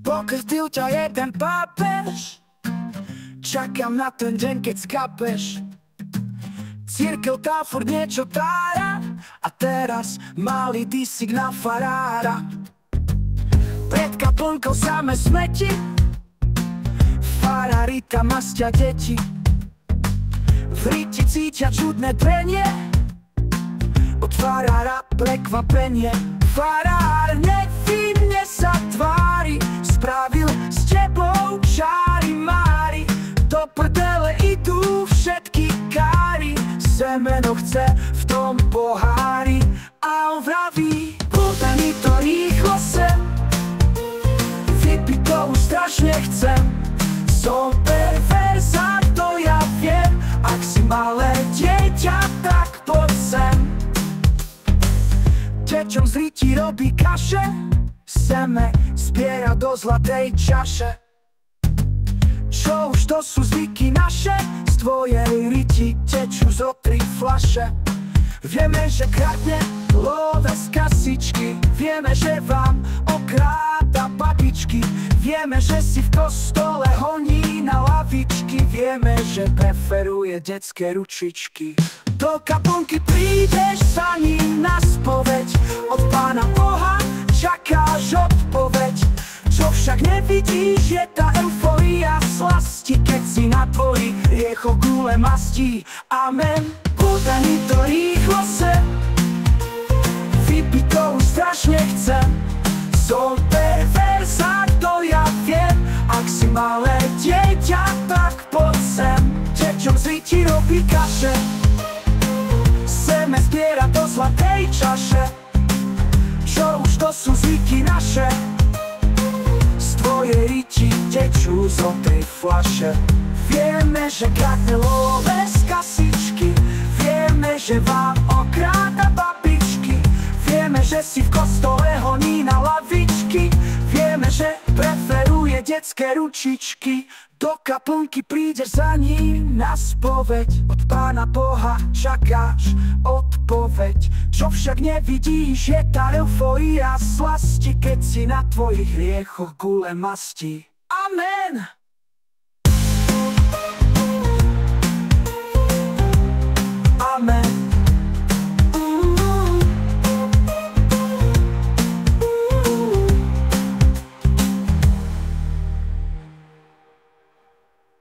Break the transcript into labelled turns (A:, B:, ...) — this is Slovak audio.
A: Pokrtil ťa jeden pápež, čakám na ten deň, keď skapeš. Cirkev tá furt niečo tára, a teraz malý disík na farára. Pred kaplnkou samé smeti, farári tam mastia deti. V riti cítia čudné trenie, od farára prekvapenie. Farár nevinne sa tvári, spravil s tebou čári mári. Do prdele idú všetky káry, semeno chce v tom pohári. A on vraví, podaj mi to rýchlo sem, vypiť to už strašne chcem. Som perverzák, to ja viem, ak si malé dieťa, tak poď sem. Deťom z ryti robí kaše, seme zbiera do zlatej čaše. Čo už to sú zvyky naše, z tvojej riti tečú zo 3 fľaše. Vieme, že kradne love z kasičky, vieme, že vám okráda babičky, vieme, že si v kostole honí na lavičky, vieme, že preferuje detské ručičky. Do kaplnky prídeš za ním na spoveď, od Pána Boha čakáš odpoveď. Čo však nevidíš, je tá eufória slasti, keď si na tvojich hriechoch gule mastí. Amen. Podaj mi to rýchlo sem, vypiť to už strašne chcem. Som perverzák, to ja viem, ak si malé dieťa, tak poď sem. Deťom z riti robí kaše, seme zbiera do zlatej čaše. Čo už to sú zvyky naše, z tvojej riti tečú zo 3 fľaše. Vieme, že kradne love z kasičky, vieme, že vám okráda babičky, vieme, že si v kostole honí na lavičky, vieme, že preferuje detské ručičky. Do kaplnky prídeš za ním na spoveď, od Pána Boha čakáš odpoveď. Čo však nevidíš, je tá eufória slasti, keď si na tvojich hriechoch gule mastí. Amen.